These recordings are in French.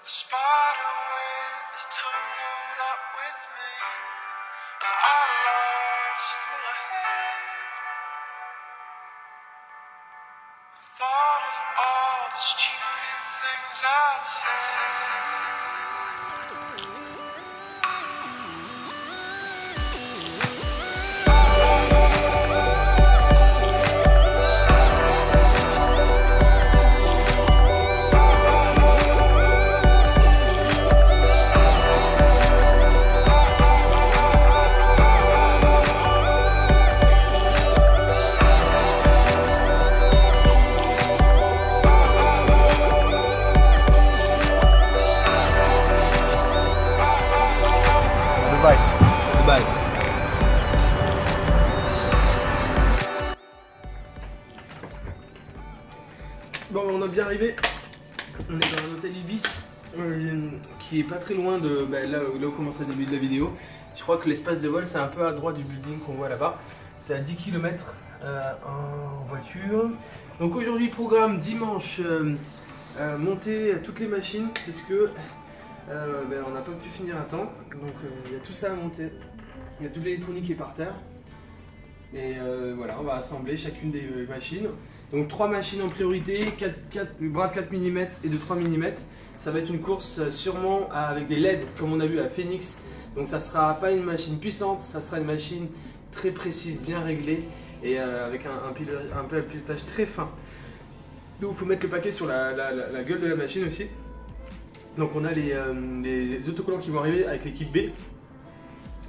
spider web is tangled up with me, and I lost my head. I thought of all the stupid things I'd said. Dubaï. Bon, on est bien arrivé. On est dans un hôtel Ibis qui est pas très loin de là où commence le début de la vidéo. Je crois que l'espace de vol c'est un peu à droite du building qu'on voit là-bas. C'est à 10 km en voiture. Donc aujourd'hui programme dimanche, monter toutes les machines parce que on n'a pas pu finir à temps. Donc il y a tout ça à monter. Il y a toute l'électronique qui est par terre. Et voilà, on va assembler chacune des machines. Donc 3 machines en priorité, 4 bras de 4 mm et de 3 mm. Ça va être une course sûrement avec des LED comme on a vu à Phoenix. Donc ça sera pas une machine puissante, ça sera une machine très précise, bien réglée et avec un pilotage très fin. Donc il faut mettre le paquet sur la gueule de la machine aussi. Donc on a les autocollants qui vont arriver avec l'équipe B.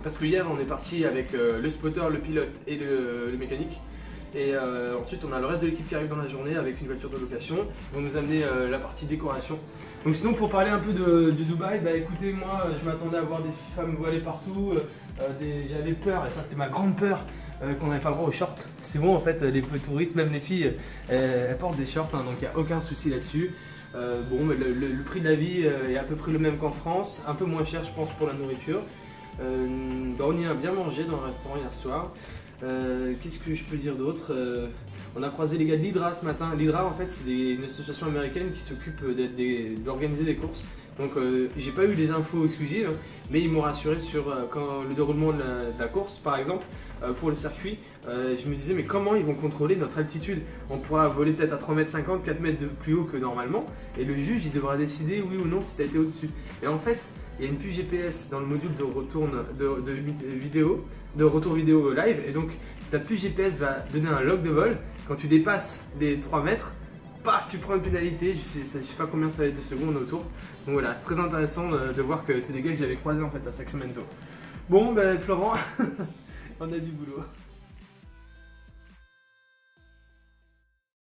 Parce que hier on est parti avec le spotter, le pilote et le mécanique. Et ensuite on a le reste de l'équipe qui arrive dans la journée avec une voiture de location. Ils vont nous amener la partie décoration. Donc sinon pour parler un peu de Dubaï, écoutez, moi je m'attendais à voir des femmes voilées partout. J'avais peur, et ça c'était ma grande peur, qu'on n'avait pas le droit aux shorts. C'est bon en fait, les touristes, même les filles, elles portent des shorts, donc il n'y a aucun souci là-dessus. Le prix de la vie est à peu près le même qu'en France, un peu moins cher je pense pour la nourriture. On y a bien mangé dans un restaurant hier soir. Qu'est-ce que je peux dire d'autre? On a croisé les gars de l'Hydra ce matin. L'Hydra en fait c'est une association américaine qui s'occupe d'organiser des courses. Donc j'ai pas eu des infos exclusives, mais ils m'ont rassuré sur le déroulement de la course par exemple. Pour le circuit, je me disais mais comment ils vont contrôler notre altitude? On pourra voler peut-être à 3,50 m, 4 mètres de plus haut que normalement, et le juge il devra décider oui ou non si tu as été au-dessus. Et en fait il y a une puce GPS dans le module de retour vidéo live, et donc ta puce GPS va donner un log de vol. Quand tu dépasses les 3 mètres, paf, tu prends une pénalité, je sais pas combien ça va être de secondes autour. Donc voilà, très intéressant de voir que c'est des gars que j'avais croisés en fait à Sacramento. Bon Florent, on a du boulot.